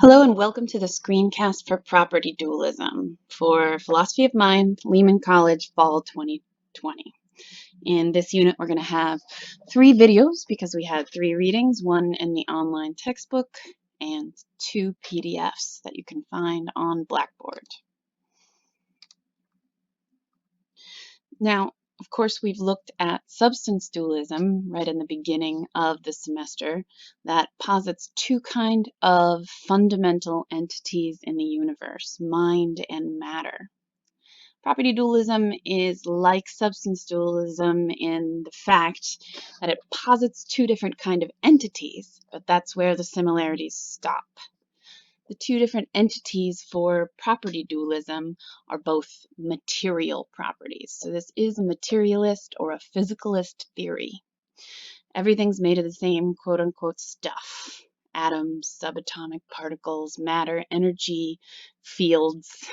Hello and welcome to the screencast for Property Dualism for Philosophy of Mind, Lehman College, Fall 2020. In this unit, we're going to have 3 videos because we had 3 readings, one in the online textbook and 2 PDFs that you can find on Blackboard. Now, of course, we've looked at substance dualism right in the beginning of the semester that posits 2 kinds of fundamental entities in the universe, mind and matter. Property dualism is like substance dualism in the fact that it posits 2 different kinds of entities, but that's where the similarities stop. The 2 different entities for property dualism are both material properties. So this is a materialist or a physicalist theory. Everything's made of the same quote-unquote stuff. Atoms, subatomic particles, matter, energy, fields,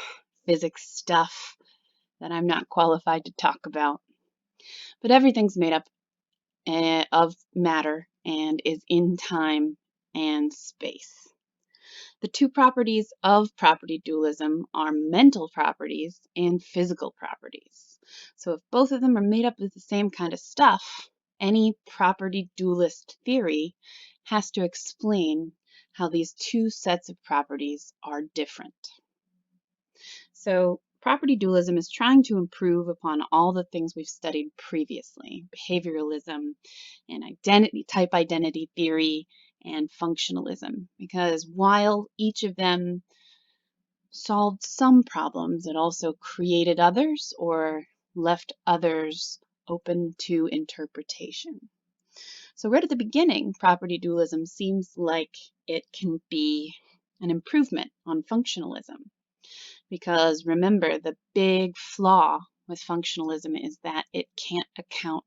physics stuff that I'm not qualified to talk about. But everything's made up of matter and is in time and space. The 2 properties of property dualism are mental properties and physical properties. So if both of them are made up of the same kind of stuff, any property dualist theory has to explain how these 2 sets of properties are different. So property dualism is trying to improve upon all the things we've studied previously, behavioralism and type identity theory, and functionalism, because while each of them solved some problems, it also created others or left others open to interpretation. So right at the beginning, property dualism seems like it can be an improvement on functionalism, because remember, the big flaw with functionalism is that it can't account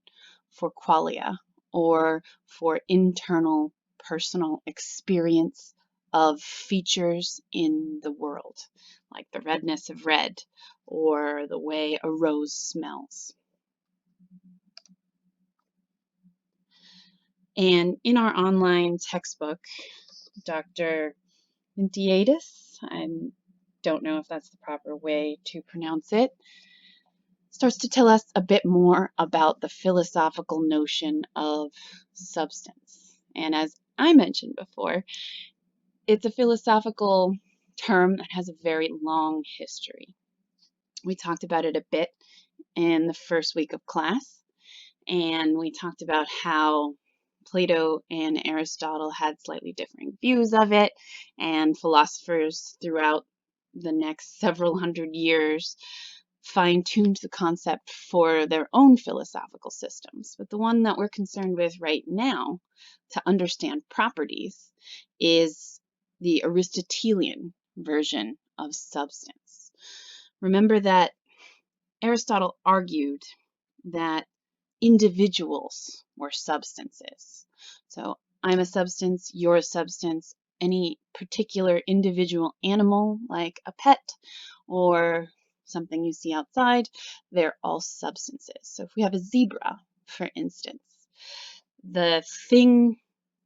for qualia or for internal personal experience of features in the world, like the redness of red or the way a rose smells. And in our online textbook, Dr. Vintiadis, I don't know if that's the proper way to pronounce it, starts to tell us a bit more about the philosophical notion of substance. And as I mentioned before, it's a philosophical term that has a very long history. We talked about it a bit in the first week of class, and we talked about how Plato and Aristotle had slightly differing views of it, and philosophers throughout the next several hundred years fine-tuned the concept for their own philosophical systems. But the one that we're concerned with right now to understand properties is the Aristotelian version of substance. Remember that Aristotle argued that individuals were substances. So I'm a substance, you're a substance, any particular individual animal like a pet or something you see outside, they're all substances. So if we have a zebra, for instance, the thing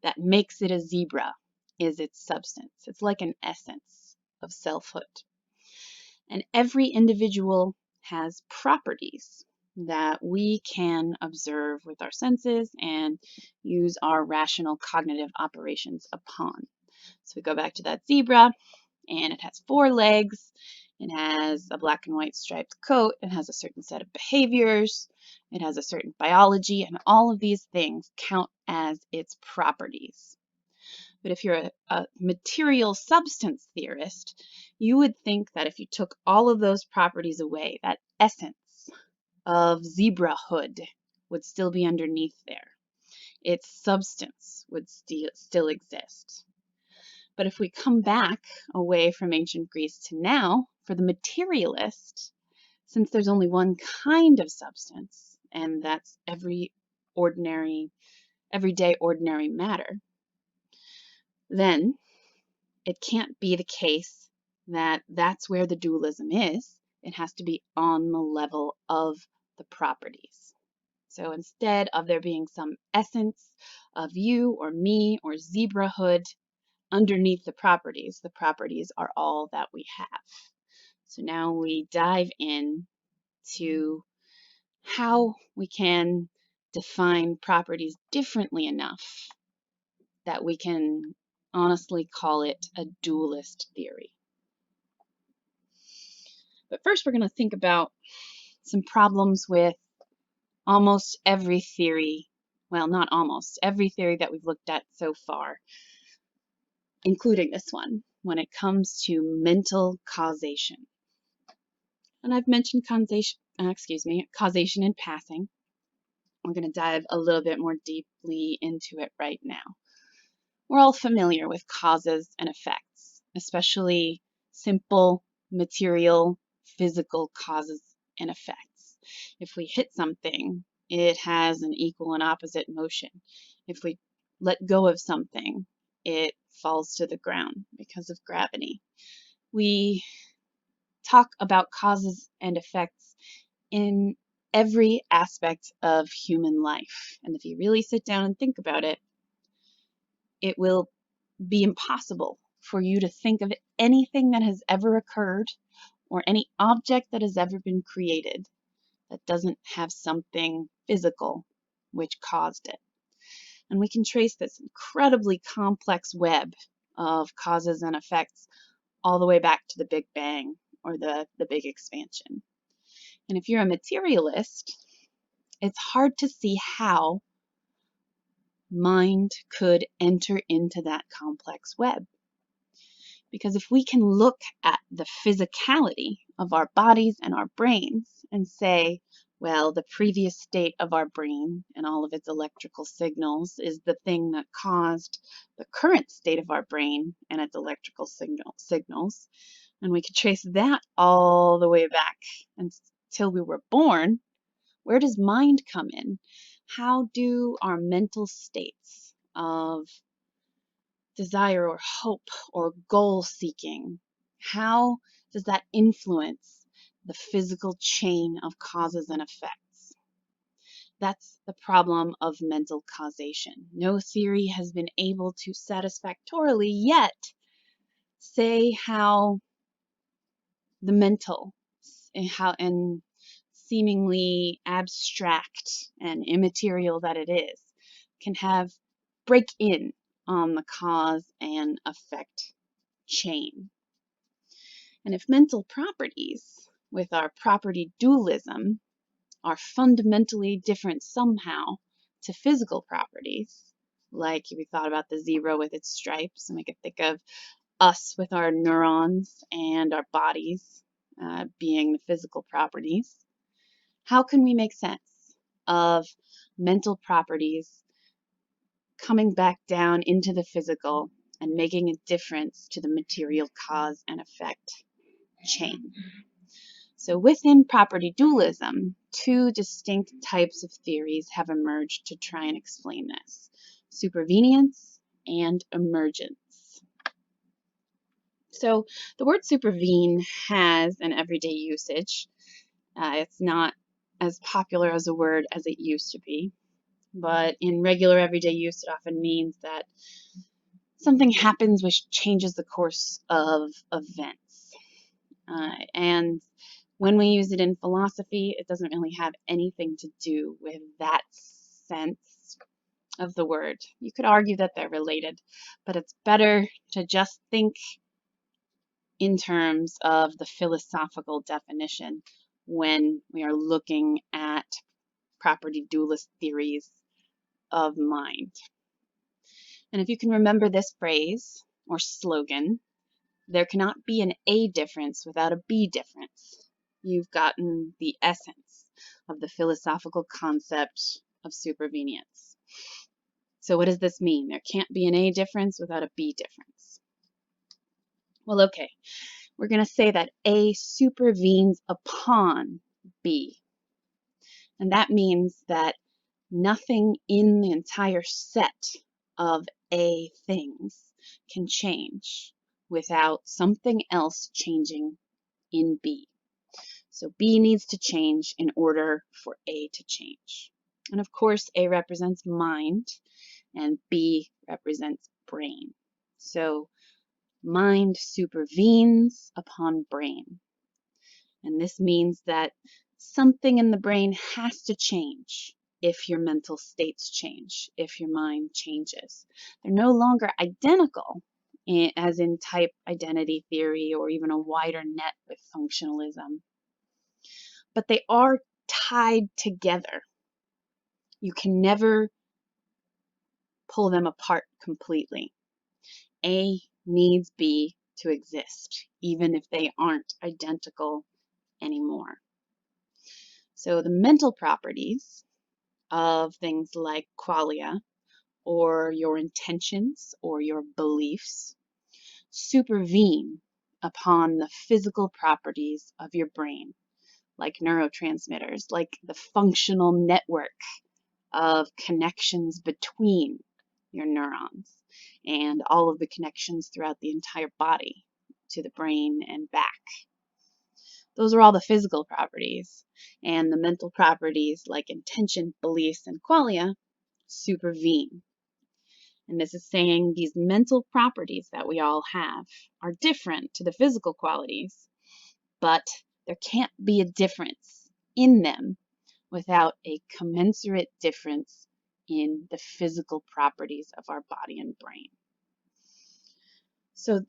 that makes it a zebra is its substance. It's like an essence of selfhood. And every individual has properties that we can observe with our senses and use our rational cognitive operations upon. So we go back to that zebra, and it has 4 legs. It has a black and white striped coat. It has a certain set of behaviors. It has a certain biology, and all of these things count as its properties. But if you're a material substance theorist, you would think that if you took all of those properties away, that essence of zebrahood would still be underneath there. Its substance would still exist. But if we come back away from ancient Greece to now, for the materialist, since there's only one kind of substance, and that's everyday ordinary matter, then it can't be the case that that's where the dualism is. It has to be on the level of the properties. So instead of there being some essence of you or me or zebrahood underneath the properties are all that we have. So now we dive in to how we can define properties differently enough that we can honestly call it a dualist theory. But first, we're going to think about some problems with almost every theory, well, not almost, every theory that we've looked at so far, including this one, when it comes to mental causation. And I've mentioned causation in passing. We're going to dive a little bit more deeply into it right now. We're all familiar with causes and effects, especially simple, material, physical causes and effects. If we hit something, it has an equal and opposite motion. If we let go of something, it falls to the ground because of gravity. We talk about causes and effects in every aspect of human life. And if you really sit down and think about it, it will be impossible for you to think of anything that has ever occurred or any object that has ever been created that doesn't have something physical which caused it. And we can trace this incredibly complex web of causes and effects all the way back to the Big Bang or the Big Expansion. And if you're a materialist, it's hard to see how mind could enter into that complex web. Because if we can look at the physicality of our bodies and our brains and say, well, the previous state of our brain and all of its electrical signals is the thing that caused the current state of our brain and its electrical signals, and we could trace that all the way back until we were born, where does mind come in? How do our mental states of desire or hope or goal seeking, how does that influence the physical chain of causes and effects? That's the problem of mental causation. No theory has been able to satisfactorily yet say how the mental and seemingly abstract and immaterial that it is can break in on the cause and effect chain. And if mental properties with our property dualism are fundamentally different somehow to physical properties, like if we thought about the zebra with its stripes, and we could think of us with our neurons and our bodies being the physical properties, how can we make sense of mental properties coming back down into the physical and making a difference to the material cause and effect chain? So within property dualism, two distinct types of theories have emerged to try and explain this: supervenience and emergence. So the word supervene has an everyday usage. It's not as popular as a word as it used to be, but in regular everyday use, it often means that something happens which changes the course of events. And when we use it in philosophy, it doesn't really have anything to do with that sense of the word. You could argue that they're related, but it's better to just think in terms of the philosophical definition when we are looking at property dualist theories of mind. And if you can remember this phrase or slogan, there cannot be an A difference without a B difference. You've gotten the essence of the philosophical concept of supervenience. So what does this mean? There can't be an A difference without a B difference. Well, okay, we're going to say that A supervenes upon B. And that means that nothing in the entire set of A things can change without something else changing in B. So B needs to change in order for A to change. And of course, A represents mind and B represents brain. So mind supervenes upon brain. And this means that something in the brain has to change if your mental states change, if your mind changes. They're no longer identical, as in type identity theory or even a wider net with functionalism, but they are tied together. You can never pull them apart completely. A needs B to exist, even if they aren't identical anymore. So the mental properties of things like qualia, or your intentions or your beliefs, supervene upon the physical properties of your brain, like neurotransmitters, like the functional network of connections between your neurons and all of the connections throughout the entire body to the brain and back. Those are all the physical properties, and the mental properties like intention, beliefs, and qualia supervene. And this is saying these mental properties that we all have are different to the physical qualities, but there can't be a difference in them without a commensurate difference in the physical properties of our body and brain. So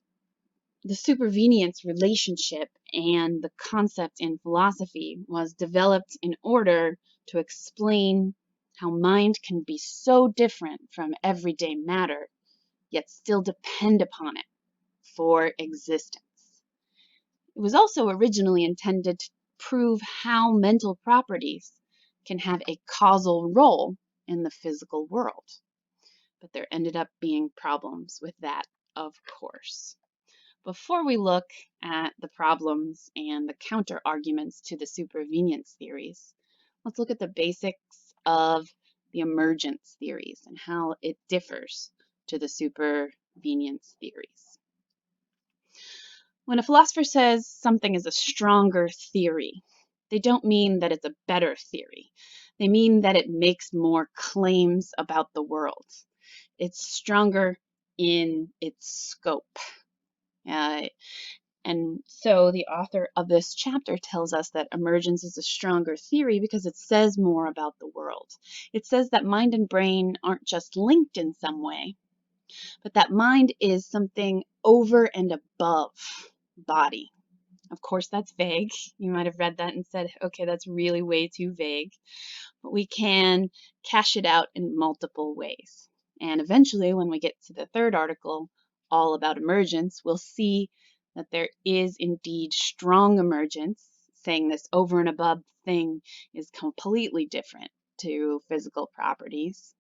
the supervenience relationship and the concept in philosophy was developed in order to explain how mind can be so different from everyday matter, yet still depend upon it for existence. It was also originally intended to prove how mental properties can have a causal role in the physical world. But there ended up being problems with that, of course. Before we look at the problems and the counter-arguments to the supervenience theories, let's look at the basics of the emergence theories and how it differs to the supervenience theories. When a philosopher says something is a stronger theory, they don't mean that it's a better theory. They mean that it makes more claims about the world. It's stronger in its scope. And so the author of this chapter tells us that emergence is a stronger theory because it says more about the world. It says that mind and brain aren't just linked in some way, but that mind is something over and above body. Of course, that's vague. You might have read that and said, okay, that's really way too vague. But we can cash it out in multiple ways. And eventually, when we get to the third article, all about emergence, we'll see that there is indeed strong emergence, saying this over and above thing is completely different to physical properties.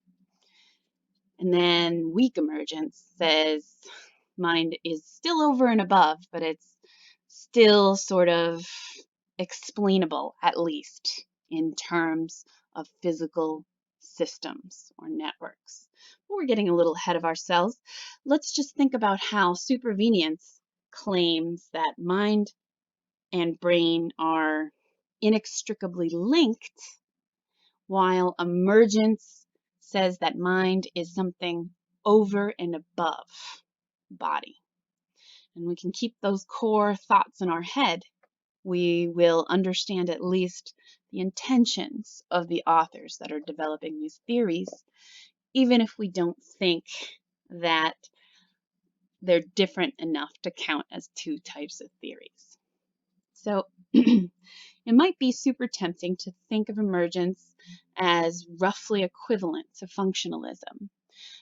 And then weak emergence says mind is still over and above, but it's still sort of explainable, at least in terms of physical systems or networks. But we're getting a little ahead of ourselves. Let's just think about how supervenience claims that mind and brain are inextricably linked, while emergence says that mind is something over and above body. And we can keep those core thoughts in our head, we will understand at least the intentions of the authors that are developing these theories, even if we don't think that they're different enough to count as two types of theories. So it might be super tempting to think of emergence as roughly equivalent to functionalism.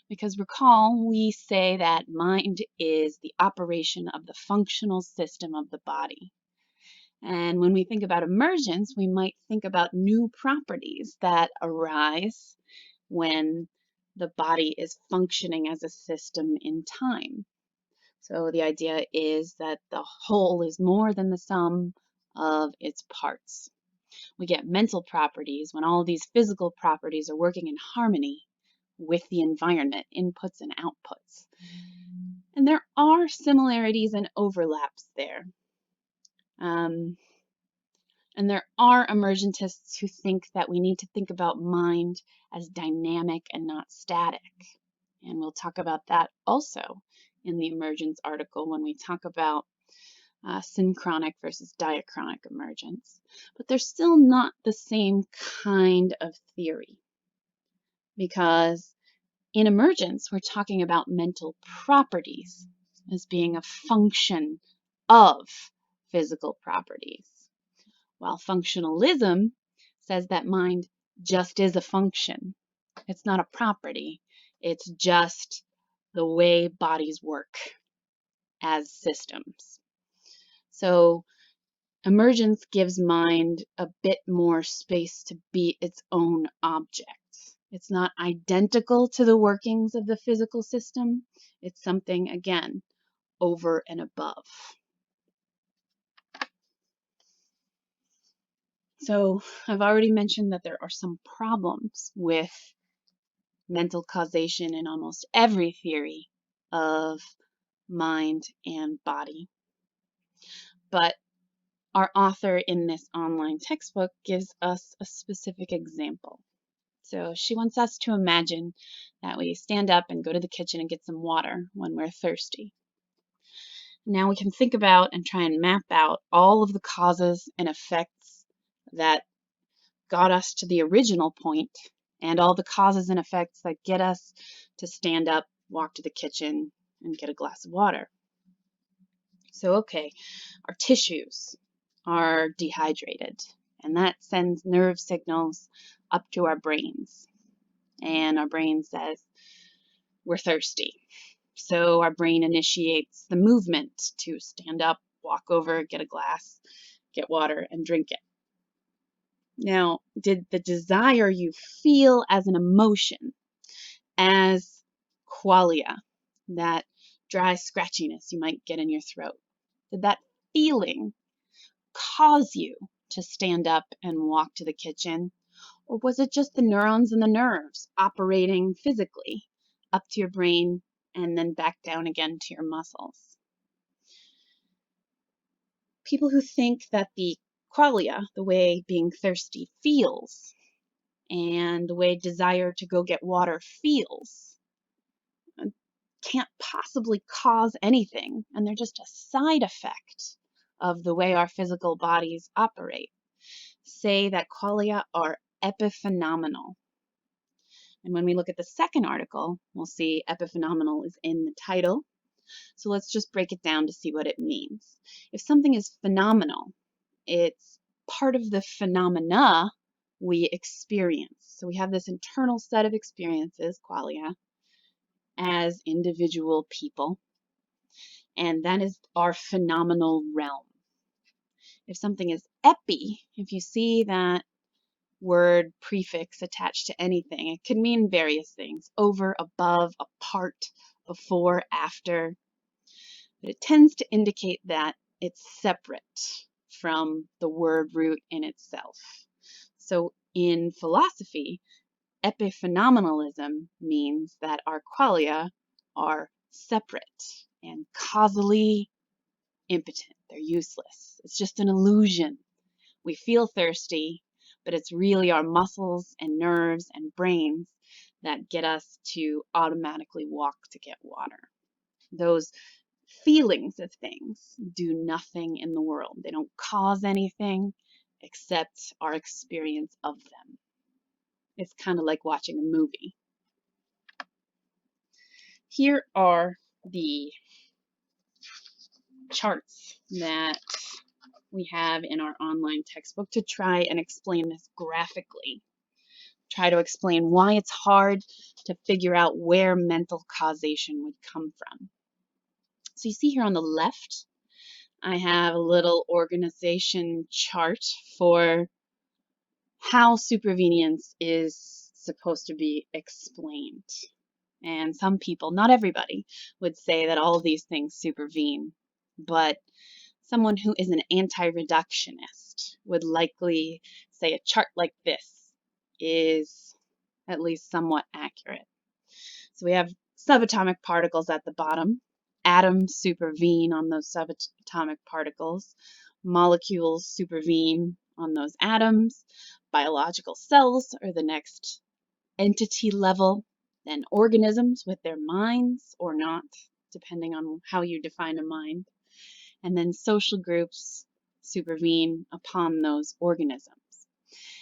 Because recall, we say that mind is the operation of the functional system of the body. And when we think about emergence, we might think about new properties that arise when the body is functioning as a system in time. So the idea is that the whole is more than the sum of its parts. We get mental properties when all these physical properties are working in harmony with the environment, inputs and outputs. And there are similarities and overlaps there. And there are emergentists who think that we need to think about mind as dynamic and not static. And we'll talk about that also in the emergence article when we talk about synchronic versus diachronic emergence, but they're still not the same kind of theory, because in emergence, we're talking about mental properties as being a function of physical properties, while functionalism says that mind just is a function. It's not a property. It's just the way bodies work as systems. So emergence gives mind a bit more space to be its own object. It's not identical to the workings of the physical system. It's something, again, over and above. So I've already mentioned that there are some problems with mental causation in almost every theory of mind and body. But our author in this online textbook gives us a specific example. So she wants us to imagine that we stand up and go to the kitchen and get some water when we're thirsty. Now we can think about and try and map out all of the causes and effects that got us to the original point, and all the causes and effects that get us to stand up, walk to the kitchen, and get a glass of water. So, okay, our tissues are dehydrated, and that sends nerve signals up to our brains. And our brain says, we're thirsty. So our brain initiates the movement to stand up, walk over, get a glass, get water, and drink it. Now, did the desire you feel as an emotion, as qualia, that dry scratchiness you might get in your throat, did that feeling cause you to stand up and walk to the kitchen? Or was it just the neurons and the nerves operating physically up to your brain and then back down again to your muscles? People who think that the qualia, the way being thirsty feels, and the way desire to go get water feels, can't possibly cause anything, and they're just a side effect of the way our physical bodies operate, say that qualia are epiphenomenal. And when we look at the second article, we'll see epiphenomenal is in the title. So let's just break it down to see what it means. If something is phenomenal, it's part of the phenomena we experience. So we have this internal set of experiences, qualia, as individual people, and that is our phenomenal realm. If something is epi, if you see that word prefix attached to anything, it could mean various things: over, above, apart, before, after. But it tends to indicate that it's separate from the word root in itself. So in philosophy, epiphenomenalism means that our qualia are separate and causally impotent. They're useless. It's just an illusion. We feel thirsty, but it's really our muscles and nerves and brains that get us to automatically walk to get water. Those feelings of things do nothing in the world. They don't cause anything except our experience of them. It's kind of like watching a movie. Here are the charts that we have in our online textbook to try and explain this graphically. Try to explain why it's hard to figure out where mental causation would come from. So you see here on the left, I have a little organization chart for how supervenience is supposed to be explained. And some people, not everybody, would say that all of these things supervene, but someone who is an anti-reductionist would likely say a chart like this is at least somewhat accurate. So we have subatomic particles at the bottom. Atoms supervene on those subatomic particles. Molecules supervene on those atoms. Biological cells are the next entity level. Then organisms with their minds or not. depending on how you define a mind. And then social groups supervene upon those organisms.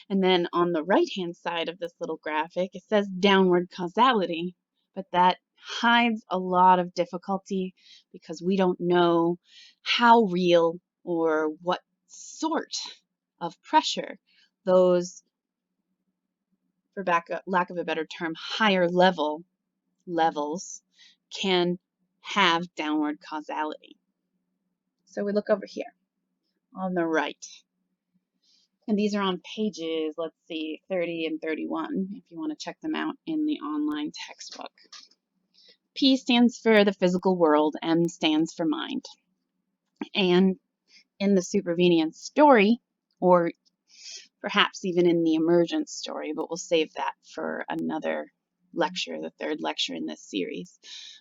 And then on the right-hand side of this little graphic, it says downward causality, but that hides a lot of difficulty because we don't know how real or what sort of pressure those, for lack of a better term, higher levels can have downward causality. So we look over here on the right. And these are on pages, let's see, 30 and 31, if you want to check them out in the online textbook. P stands for the physical world, M stands for mind. And in the Supervenience story, or perhaps even in the emergence story, but we'll save that for another lecture, the third lecture in this series,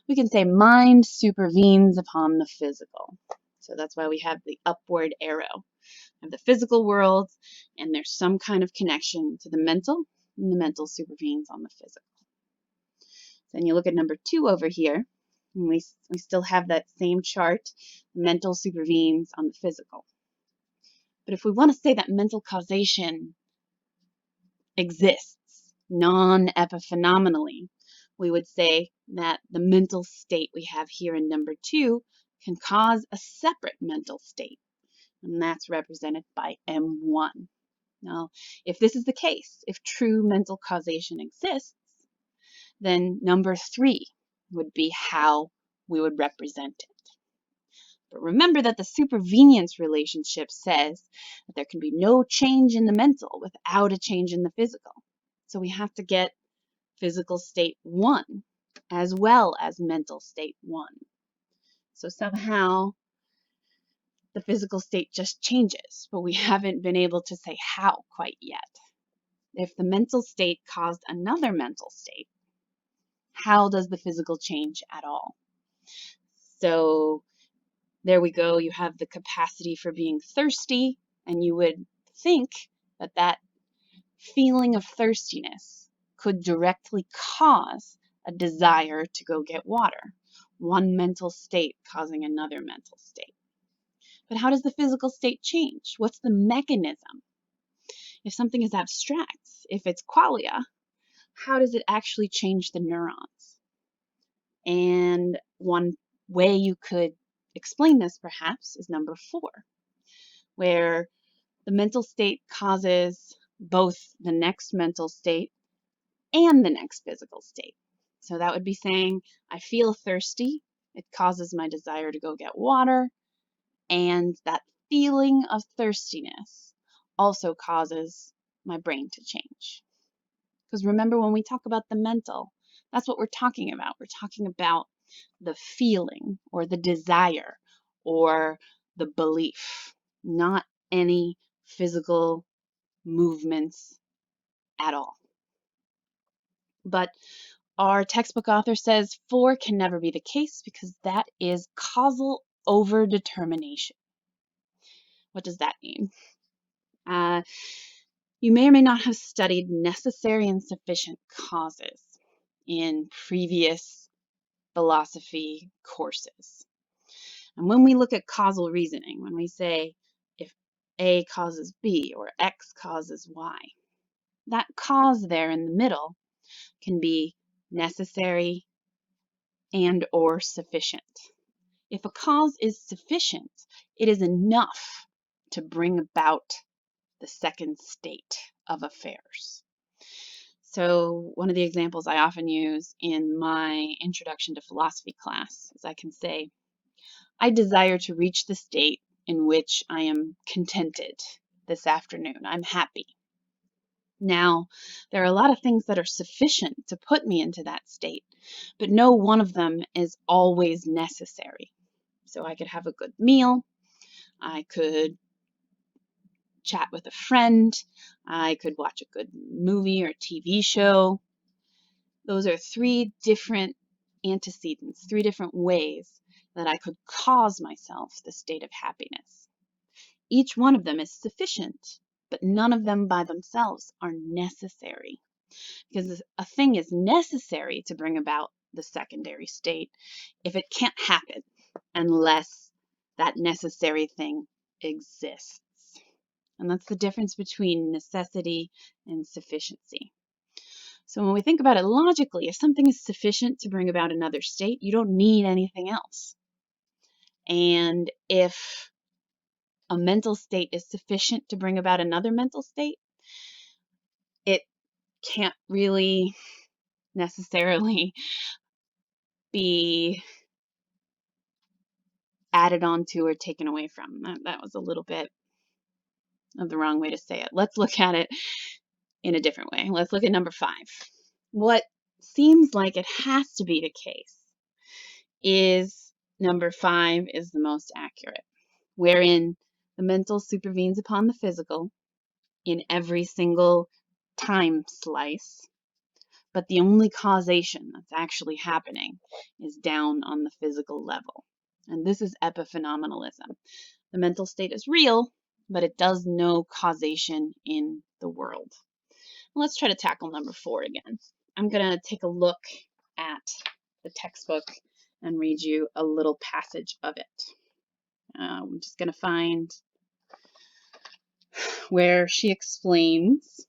we can say mind supervenes upon the physical. So that's why we have the upward arrow of the physical world, and there's some kind of connection to the mental, and the mental supervenes on the physical. Then you look at number 2 over here, and we still have that same chart. Mental supervenes on the physical. But if we want to say that mental causation exists non-epiphenomenally, we would say that the mental state we have here in number 2 can cause a separate mental state, and that's represented by M1. Now, if this is the case, if true mental causation exists, then number 3 would be how we would represent it. But remember that the supervenience relationship says that there can be no change in the mental without a change in the physical. So we have to get physical state 1 as well as mental state 1. So somehow the physical state just changes, but we haven't been able to say how quite yet. If the mental state caused another mental state, how does the physical change at all? So there we go. You have the capacity for being thirsty, and you would think that that feeling of thirstiness could directly cause a desire to go get water, one mental state causing another mental state. But how does the physical state change? What's the mechanism? If something is abstract, if it's qualia, how does it actually change the neurons? And one way you could explain this, perhaps, is number 4, where the mental state causes both the next mental state and the next physical state. So that would be saying, I feel thirsty. It causes my desire to go get water. And that feeling of thirstiness also causes my brain to change. Because remember, when we talk about the mental, that's what we're talking about. We're talking about the feeling or the desire or the belief, not any physical movements at all. But our textbook author says 4 can never be the case because that is causal overdetermination. What does that mean? You may or may not have studied necessary and sufficient causes in previous philosophy courses. And when we look at causal reasoning, when we say if A causes B or X causes Y, that cause there in the middle can be necessary and or sufficient. If a cause is sufficient, it is enough to bring about the second state of affairs. So one of the examples I often use in my introduction to philosophy class is I can say, I desire to reach the state in which I am contented this afternoon. I'm happy. Now, there are a lot of things that are sufficient to put me into that state, but no one of them is always necessary. So I could have a good meal, I could chat with a friend, I could watch a good movie or TV show. Those are 3 different antecedents, 3 different ways that I could cause myself the state of happiness. Each one of them is sufficient, but none of them by themselves are necessary. Because a thing is necessary to bring about the secondary state if it can't happen unless that necessary thing exists. And that's the difference between necessity and sufficiency. So when we think about it logically, if something is sufficient to bring about another state, you don't need anything else. And if a mental state is sufficient to bring about another mental state, it can't really necessarily be added onto or taken away from. That was a little bit of the wrong way to say it. Let's look at it in a different way. Let's look at number 5. What seems like it has to be the case is number 5 is the most accurate, wherein the mental supervenes upon the physical in every single time slice, but the only causation that's actually happening is down on the physical level. And this is epiphenomenalism. The mental state is real, but it does no causation in the world. Let's try to tackle number 4 again. I'm going to take a look at the textbook and read you a little passage of it. I'm just going to find where she explains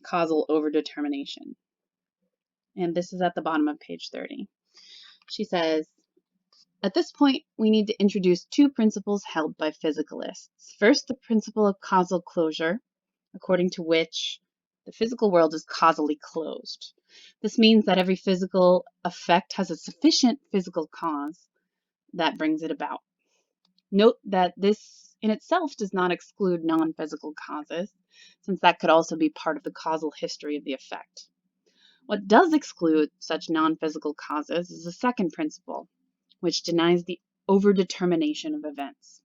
causal overdetermination. And this is at the bottom of page 30. She says, at this point, we need to introduce 2 principles held by physicalists. First, the principle of causal closure, according to which the physical world is causally closed. This means that every physical effect has a sufficient physical cause that brings it about. Note that this in itself does not exclude non-physical causes, since that could also be part of the causal history of the effect. What does exclude such non-physical causes is the second principle, which denies the overdetermination of events.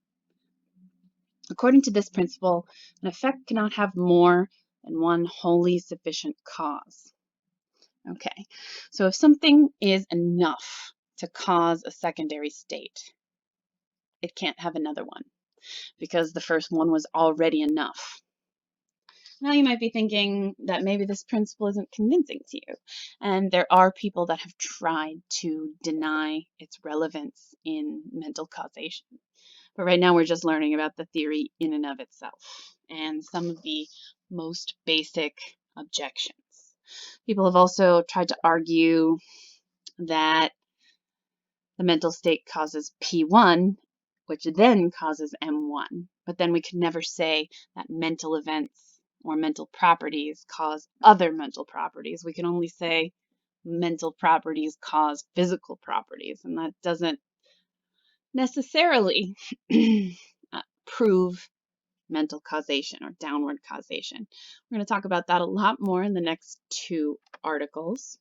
According to this principle, an effect cannot have more than one wholly sufficient cause. Okay, so if something is enough to cause a secondary state, it can't have another one because the first one was already enough. Now you might be thinking that maybe this principle isn't convincing to you, and there are people that have tried to deny its relevance in mental causation. But right now we're just learning about the theory in and of itself and some of the most basic objections. People have also tried to argue that the mental state causes P1, which then causes M1. But then we could never say that mental events or mental properties cause other mental properties. We can only say mental properties cause physical properties, and that doesn't necessarily prove mental causation or downward causation. We're going to talk about that a lot more in the next 2 articles.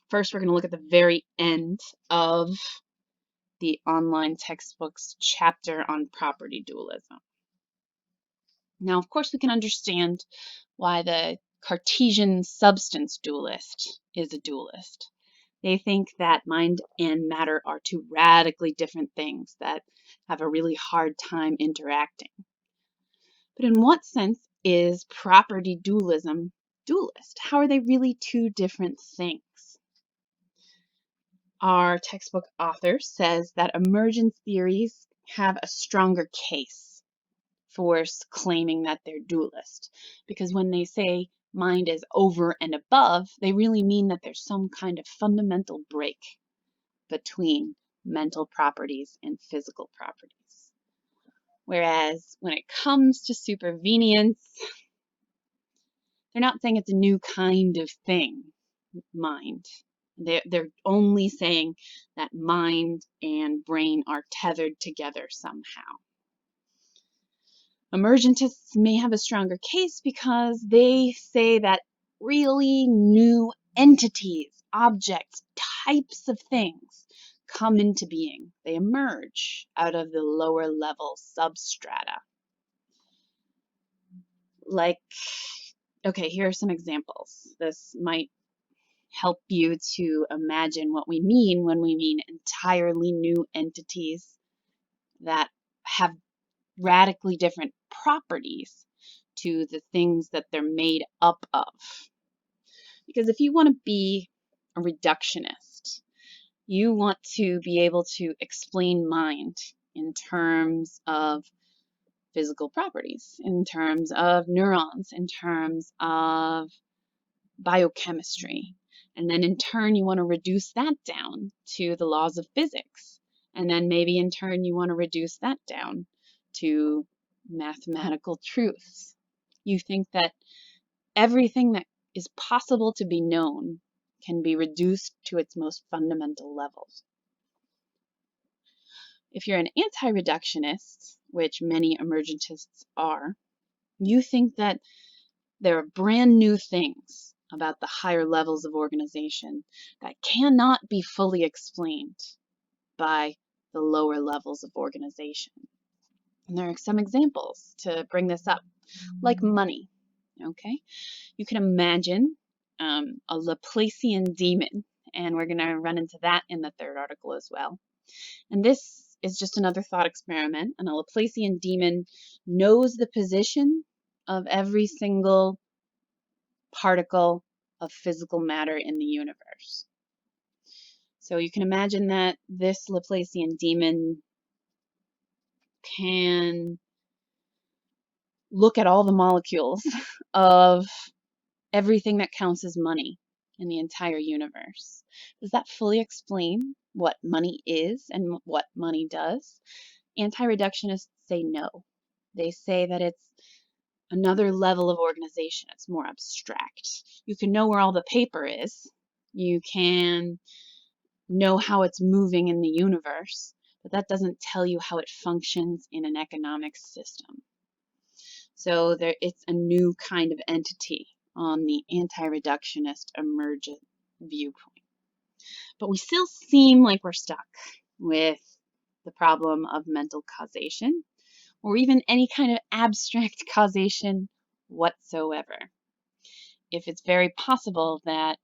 First, we're going to look at the very end of the online textbook's chapter on property dualism. Now, of course, we can understand why the Cartesian substance dualist is a dualist. They think that mind and matter are 2 radically different things that have a really hard time interacting. But in what sense is property dualism dualist? How are they really 2 different things? Our textbook author says that emergence theories have a stronger case for claiming that they're dualist, because when they say mind is over and above, they really mean that there's some kind of fundamental break between mental properties and physical properties. Whereas when it comes to supervenience, they're not saying it's a new kind of thing, mind. They're only saying that mind and brain are tethered together somehow. Emergentists may have a stronger case because they say that really new entities, objects, types of things come into being. They emerge out of the lower level substrata. Like, okay, here are some examples. This might help you to imagine what we mean when we mean entirely new entities that have radically different properties to the things that they're made up of. Because if you want to be a reductionist. You want to be able to explain mind in terms of physical properties, in terms of neurons, in terms of biochemistry. And then in turn, you want to reduce that down to the laws of physics. And then maybe in turn, you want to reduce that down to mathematical truths. You think that everything that is possible to be known can be reduced to its most fundamental levels. If you're an anti-reductionist, which many emergentists are, you think that there are brand new things about the higher levels of organization that cannot be fully explained by the lower levels of organization. And there are some examples to bring this up, like money. Okay, you can imagine a Laplacian demon, and we're going to run into that in the third article as well. And this is just another thought experiment. And a Laplacian demon knows the position of every single particle of physical matter in the universe. So you can imagine that this Laplacian demon can look at all the molecules of everything that counts as money in the entire universe. Does that fully explain what money is and what money does? Anti-reductionists say no. They say that it's another level of organization. It's more abstract. You can know where all the paper is. You can know how it's moving in the universe, but that doesn't tell you how it functions in an economic system. So it's a new kind of entity on the anti-reductionist emergent viewpoint. But we still seem like we're stuck with the problem of mental causation, or even any kind of abstract causation whatsoever. If it's very possible that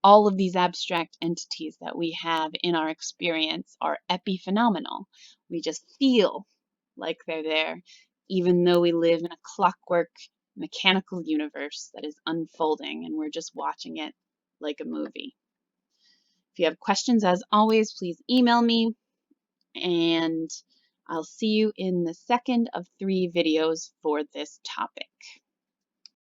all of these abstract entities that we have in our experience are epiphenomenal, we just feel like they're there, even though we live in a clockwork, mechanical universe that is unfolding and we're just watching it like a movie. If you have questions, as always, please email me, and I'll see you in the second of 3 videos for this topic.